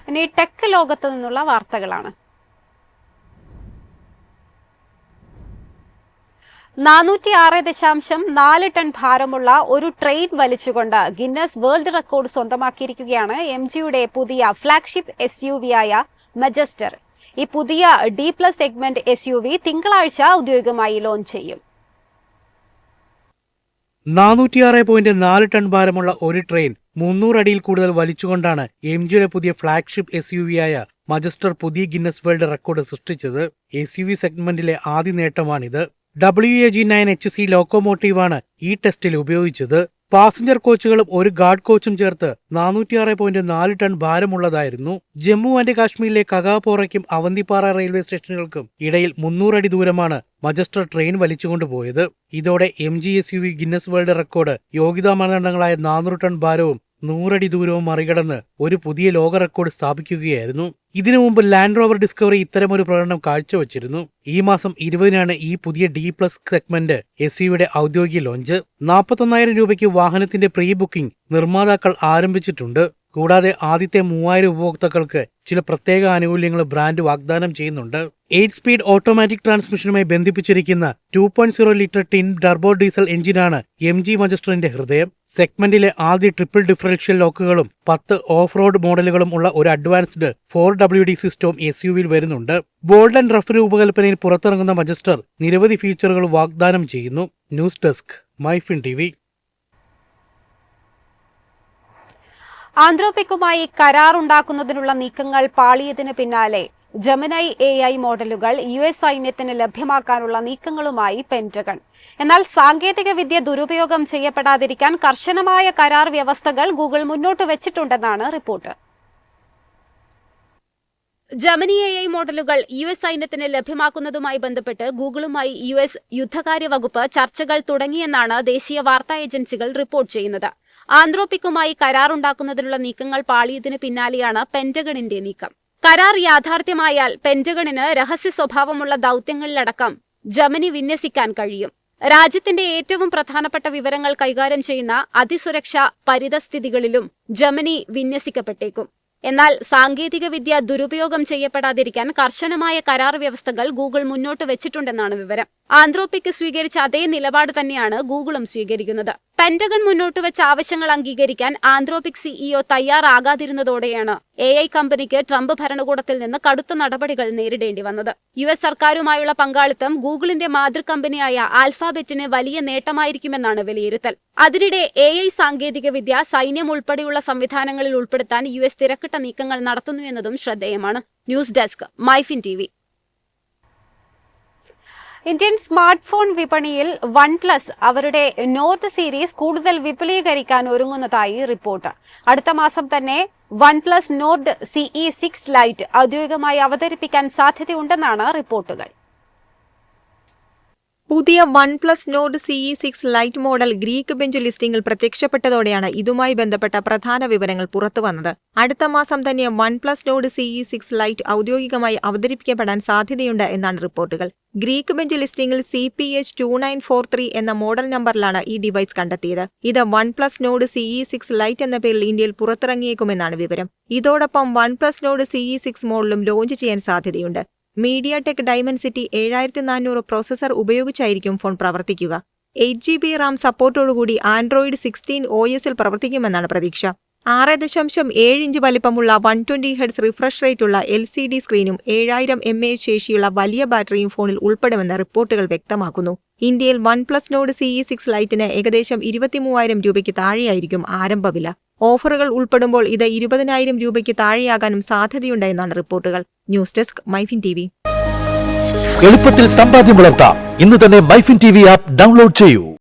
ഇനി ടെക് ലോകത്ത് നിന്നുള്ള വാർത്തകളാണ്. 406.4 ടൺ ഭാരമുള്ള ഒരു ട്രെയിൻ വലിച്ചുകൊണ്ട് ഗിന്നസ് വേൾഡ് റെക്കോർഡ് സ്വന്തമാക്കിയിരിക്കുകയാണ് എംജിയുടെ പുതിയ ഫ്ളാഗ്ഷിപ്പ് SUV ആയ മജസ്റ്റർ. ഈ പുതിയ D+ സെഗ്മെന്റ് SUV തിങ്കളാഴ്ച ഔദ്യോഗികമായി ലോഞ്ച് ചെയ്യും. 406.4 ടൺ ഭാരമുള്ള ഒരു ട്രെയിൻ 300 അടിയിൽ കൂടുതൽ വലിച്ചുകൊണ്ടാണ് എംജിയുടെ പുതിയ ഫ്ളാഗ്ഷിപ്പ് SUV ആയ മജസ്റ്റർ പുതിയ ഗിന്നസ് വേൾഡ് റെക്കോർഡ് സൃഷ്ടിച്ചത്. SUV സെഗ്മെന്റിലെ ആദ്യ നേട്ടമാണിത്. WAG9HC ലോക്കോമോട്ടീവാണ് ഈ ടെസ്റ്റിൽ ഉപയോഗിച്ചത്. പാസഞ്ചർ കോച്ചുകളും ഒരു ഗാർഡ് കോച്ചും ചേർത്ത് 406.4 ടൺ ഭാരമുള്ളതായിരുന്നു. ജമ്മു ആൻഡ് കാശ്മീരിലെ കഗാപോറയ്ക്കും അവന്തിപ്പാറ റെയിൽവേ സ്റ്റേഷനുകൾക്കും ഇടയിൽ 300 അടി ദൂരമാണ് മജസ്റ്റർ ട്രെയിൻ വലിച്ചുകൊണ്ടുപോയത്. ഇതോടെ MG SUV Guinness world record യോഗ്യതാ മാനദണ്ഡങ്ങളായ 400 ടൺ ഭാരവും 100 അടി ദൂരവും മറികടന്ന് ഒരു പുതിയ ലോക റെക്കോർഡ് സ്ഥാപിക്കുകയായിരുന്നു. ഇതിനു മുമ്പ് ലാൻഡ് റോവർ ഡിസ്കവറി ഇത്തരമൊരു പ്രകടനം കാഴ്ചവച്ചിരുന്നു. ഈ മാസം 20-നാണ് ഈ പുതിയ D+ സെഗ്മെന്റ് SUVയുടെ ഔദ്യോഗിക ലോഞ്ച്. 41,000 രൂപയ്ക്ക് വാഹനത്തിന്റെ പ്രീ ബുക്കിംഗ് നിർമ്മാതാക്കൾ ആരംഭിച്ചിട്ടുണ്ട്. കൂടാതെ ആദ്യത്തെ 3000 ഉപഭോക്താക്കൾക്ക് ചില പ്രത്യേക ആനുകൂല്യങ്ങൾ ബ്രാൻഡ് വാഗ്ദാനം ചെയ്യുന്നുണ്ട്. 8 സ്പീഡ് ഓട്ടോമാറ്റിക് ട്രാൻസ്മിഷനുമായി ബന്ധിപ്പിച്ചിരിക്കുന്ന 2.0 ലിറ്റർ ടിൻ ടർബോ ഡീസൽ എഞ്ചിനാണ് MG മജസ്റ്ററിന്റെ ഹൃദയം. സെഗ്മെന്റിലെ ആദ്യ ട്രിപ്പിൾ ഡിഫറൻഷ്യൽ ലോക്കുകളും 10 ഓഫ് റോഡ് മോഡലുകളും ഉള്ള ഒരു അഡ്വാൻസ്ഡ് 4WD സിസ്റ്റവും SUVയിൽ വരുന്നുണ്ട്. ബോൾഡ് ആൻഡ് റഫ് രൂപകൽപ്പനയിൽ പുറത്തിറങ്ങുന്ന മജസ്റ്റർ നിരവധി ഫീച്ചറുകൾ വാഗ്ദാനം ചെയ്യുന്നു. News desk MyFin TV. ആന്ത്രോപിക്കുമായി കരാറുണ്ടാക്കുന്നതിനുള്ള നീക്കങ്ങൾ പാളിയതിന് പിന്നാലെ ജെമിനി AI മോഡലുകൾ US സൈന്യത്തിന് ലഭ്യമാക്കാനുള്ള നീക്കങ്ങളുമായി പെന്റഗൺ. എന്നാൽ സാങ്കേതിക വിദ്യ ദുരുപയോഗം ചെയ്യപ്പെടാതിരിക്കാൻ കർശനമായ കരാർ വ്യവസ്ഥകൾ ഗൂഗിൾ മുന്നോട്ട് വെച്ചിട്ടുണ്ടെന്നാണ് റിപ്പോർട്ട്. ജെമിനി AI മോഡലുകൾ US സൈന്യത്തിന് ലഭ്യമാക്കുന്നതുമായി ബന്ധപ്പെട്ട് ഗൂഗിളുമായി US യുദ്ധകാര്യ വകുപ്പ് ചർച്ചകൾ തുടങ്ങിയെന്നാണ് ദേശീയ വാർത്താ ഏജൻസികൾ റിപ്പോർട്ട് ചെയ്യുന്നത്. ആന്ത്രോപിക്കുമായി കരാറുണ്ടാക്കുന്നതിനുള്ള നീക്കങ്ങൾ പാളിയതിന് പിന്നാലെയാണ് പെന്റഗണിന്റെ നീക്കം. കരാർ യാഥാർത്ഥ്യമായാൽ പെന്റഗണിന് രഹസ്യ സ്വഭാവമുള്ള ദൌത്യങ്ങളിലടക്കം ജെമിനി വിന്യസിക്കാൻ കഴിയും. രാജ്യത്തിന്റെ ഏറ്റവും പ്രധാനപ്പെട്ട വിവരങ്ങൾ കൈകാര്യം ചെയ്യുന്ന അതിസുരക്ഷാ പരിതസ്ഥിതികളിലും ജെമിനി വിന്യസിക്കപ്പെട്ടേക്കും. എന്നാൽ സാങ്കേതിക വിദ്യ ദുരുപയോഗം ചെയ്യപ്പെടാതിരിക്കാൻ കർശനമായ കരാർ വ്യവസ്ഥകൾ ഗൂഗിൾ മുന്നോട്ട് വെച്ചിട്ടുണ്ടെന്നാണ് വിവരം. ആന്ത്രോപിക് സ്വീകരിച്ച അതേ നിലപാട് തന്നെയാണ് ഗൂഗിളും സ്വീകരിക്കുന്നത്. പെന്റഗൺ മുന്നോട്ട് വെച്ച ആവശ്യങ്ങൾ അംഗീകരിക്കാൻ ആന്ത്രോപിക് CEO തയ്യാറാകാതിരുന്നതോടെയാണ് AI കമ്പനിക്ക് ട്രംപ് ഭരണകൂടത്തിൽ നിന്ന് കടുത്ത നടപടികൾ നേരിടേണ്ടി വന്നത്. US സർക്കാരുമായുള്ള പങ്കാളിത്തം ഗൂഗിളിന്റെ മാതൃകമ്പനിയായ ആൽഫാബെറ്റിന് വലിയ നേട്ടമായിരിക്കുമെന്നാണ് വിലയിരുത്തൽ. അതിനിടെ AI സാങ്കേതിക വിദ്യ സൈന്യം ഉൾപ്പെടെയുള്ള സംവിധാനങ്ങളിൽ ഉൾപ്പെടുത്താൻ US തിരക്കിട്ട നീക്കങ്ങൾ നടത്തുന്നുവെന്നതും ശ്രദ്ധേയമാണ്. News desk MyFin TV. Indian smart phone വിപണിയിൽ OnePlus അവരുടെ നോർഡ് സീരീസ് കൂടുതൽ വിപുലീകരിക്കാൻ ഒരുങ്ങുന്നതായി റിപ്പോർട്ട്. അടുത്ത മാസം തന്നെ OnePlus നോർഡ് CE6 ലൈറ്റ് ഔദ്യോഗികമായി അവതരിപ്പിക്കാൻ സാധ്യതയുണ്ടെന്നാണ് റിപ്പോർട്ടുകൾ. പുതിയ OnePlus Nord CE6 lite model Geekbench ലിസ്റ്റിംഗിൽ പ്രത്യക്ഷപ്പെട്ടതോടെയാണ് ഇതുമായി ബന്ധപ്പെട്ട പ്രധാന വിവരങ്ങൾ പുറത്തുവന്നത്. അടുത്ത മാസം തന്നെ OnePlus നോർഡ് CE6 ലൈറ്റ് ഔദ്യോഗികമായി അവതരിപ്പിക്കപ്പെടാൻ സാധ്യതയുണ്ട് എന്നാണ് റിപ്പോർട്ടുകൾ. ഗ്രീക്ക് ബെഞ്ച് ലിസ്റ്റിംഗിൽ CPH2943 എന്ന മോഡൽ നമ്പറിലാണ് ഈ ഡിവൈസ് കണ്ടെത്തിയത്. ഇത് OnePlus നോർഡ് CE6 ലൈറ്റ് എന്ന പേരിൽ ഇന്ത്യയിൽ പുറത്തിറങ്ങിയേക്കുമെന്നാണ് വിവരം. ഇതോടൊപ്പം OnePlus നോർഡ് CE6 മോഡലും ലോഞ്ച് ചെയ്യാൻ സാധ്യതയുണ്ട്. MediaTek Dimensity 7400 പ്രോസസർ ഉപയോഗിച്ചായിരിക്കും ഫോൺ പ്രവർത്തിക്കുക. 8GB RAM സപ്പോർട്ടോടുകൂടി Android 16 OSൽ പ്രവർത്തിക്കുമെന്നാണ് പ്രതീക്ഷ. 6.7 ഇഞ്ച് വലിപ്പമുള്ള 120Hz റിഫ്രഷ് റേറ്റുള്ള LCD സ്ക്രീനും 7000 mAh ശേഷിയുള്ള വലിയ ബാറ്ററിയും ഫോണിൽ ഉൾപ്പെടുമെന്ന് റിപ്പോർട്ടുകൾ വ്യക്തമാക്കുന്നു. ഇന്ത്യയിൽ OnePlus നോർഡ് CE6 ലൈറ്റിന് ഏകദേശം 23,000 രൂപയ്ക്ക് താഴെയായിരിക്കും ആരംഭവില. ഓഫറുകൾ ഉൾപ്പെടുമ്പോൾ ഇത് 20,000 രൂപയ്ക്ക് താഴെയാകാനും സാധ്യതയുണ്ട് എന്നാണ് റിപ്പോർട്ടുകൾ. News desk MyFin TV. എളുപ്പത്തിൽ സമ്പാദ്യം വളർത്താം. ഇന്ന് തന്നെ മൈഫിൻ TV ആപ്പ് ഡൗൺലോഡ് ചെയ്യൂ.